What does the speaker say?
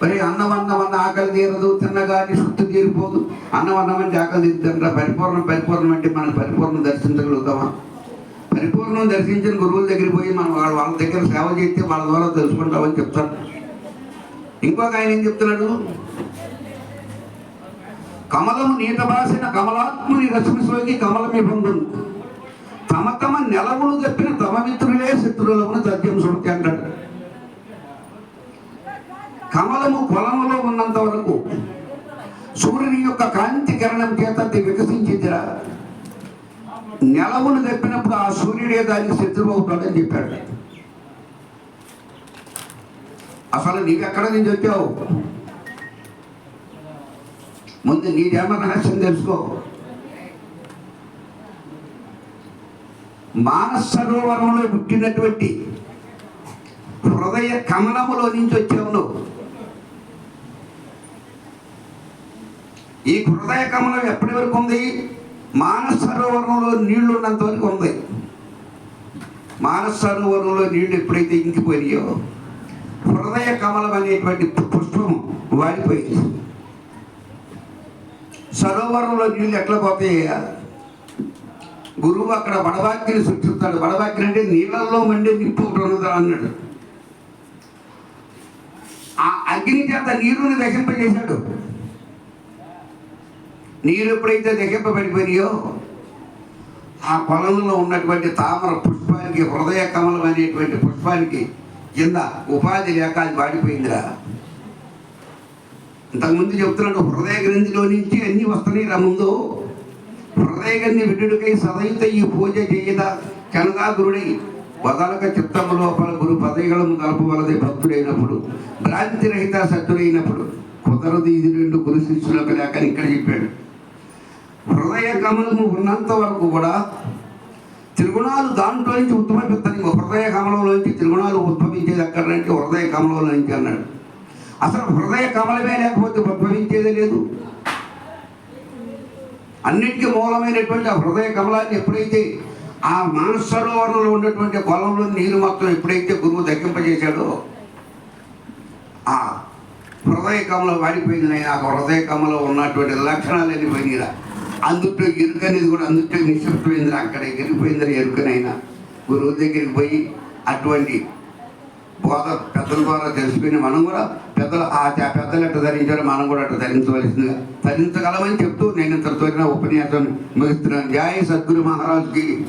మరి అన్నం ఆకలి తీరదు, తిన్నగాని శుద్ధి తీరిపోదు. అన్నం అంటే ఆకలి తీరుతుందా? పరిపూర్ణం అంటే మనం పరిపూర్ణం దర్శించగలుగుతామా? పరిపూర్ణం దర్శించిన గురువుల దగ్గరికి పోయి మనం వాళ్ళ దగ్గర సేవ చేస్తే వాళ్ళ ద్వారా తెలుసుకుంటామని చెప్తారు. ఇంకొక ఆయన ఏం చెప్తున్నాడు? కమలము నీట బాసిన కమలాత్ముని రశ్మి సోకి కమలమి బంధును తమ నెలవులు చెప్పిన తమ మిత్రులే శత్రువులను తథ్యం సుమతి అంటాడు. కమలము పొలములో ఉన్నంత వరకు సూర్యుని యొక్క కాంతి కిరణం చేత వికసించిందిరా. నెలవులు చెప్పినప్పుడు ఆ సూర్యుడే దానికి శత్రువు అవుతాడని చెప్పాడు. అసలు నీవెక్కడ నుంచి వచ్చావు? ముందు నీదేమో రహస్యం తెలుసుకో. మానస సరోవరంలో పుట్టినటువంటి హృదయ కమలములో నుంచి వచ్చావు నువ్వు. ఈ హృదయ కమలం ఎప్పటి వరకు ఉంది? మానస సరోవరంలో నీళ్లు ఉన్నంత వరకు ఉంది. మానస సరోవరంలో నీళ్లు ఎప్పుడైతే ఇంకిపోయాయో హృదయ కమలం అనేటువంటి పుష్పం వాడిపోయింది. సరోవరంలో నీళ్ళు ఎట్లా పోతాయ్యా? గురువు అక్కడ బడవాక్యని సృష్టిస్తాడు. బడవాక్యని అంటే నీళ్ళల్లో మండే నిప్పు ఉన్నదా అన్నాడు. ఆ అగ్ని చేత నీరుని దహింపజేశాడు. నీరు ఎప్పుడైతే దహింపబడిపోయాయో ఆ పొలంలో ఉన్నటువంటి తామర పుష్పానికి, హృదయ కమలం అనేటువంటి పుష్పానికి కింద ఉపాధి లేక అది వాడిపోయిందిరా. ఇంతకుముందు చెప్తున్నాడు, హృదయ గ్రంథిలో నుంచి అన్నీ వస్తున్నాయి రా. ముందు హృదయ గ్రంథి విడుడికై సదయుత ఈ పూజ చేయద కనగా గురుడై వదలక చిత్తము లోపల గురు పదయగలము కలపవలదే భక్తుడైనప్పుడు భ్రాంతి రహిత సత్తుడైనప్పుడు కుదరదు ఇది రెండు గురు శిష్యులకు లేకని ఇక్కడ చెప్పాడు. హృదయ కమలము ఉన్నంత వరకు కూడా త్రిగుణాలు దాంట్లో నుంచి ఉద్భవిస్తాయి. హృదయ కమలంలోంచి త్రిగుణాలు ఉద్భవించేది ఎక్కడంటే హృదయ కమలంలో నుంచి అన్నాడు. అసలు హృదయ కమలమే లేకపోతే ఉద్భవించేదే లేదు. అన్నిటికీ మూలమైనటువంటి ఆ హృదయ కమలాన్ని ఎప్పుడైతే ఆ మానస సరోవరంలో ఉన్నటువంటి పొలంలో నీరు మొత్తం ఎప్పుడైతే గురువు దక్కింపజేశాడో ఆ హృదయ కమలం వాడిపోయింది. ఆ హృదయ కమలం ఉన్నటువంటి లక్షణాలన్నీ పోయినరా. అందుట్లో ఎరుక అనేది కూడా అందుట్లో నిశ్శబ్దమైందిరా. అక్కడ ఎరిగిపోయిందిరా ఎరుకనైనా. గురువు దగ్గరికి పోయి అటువంటి బోధ పెద్దల ద్వారా తెలుసుకుని మనం కూడా పెద్దలు ఎట్లా ధరించారో మనం కూడా అట్లా ధరించవలసిందిగా ధరించగలమని చెప్తూ నేను ఇంత త్వరగా ఉపన్యాసం ముగిస్తున్నాను. జై సద్గురు మహారాజ్కి.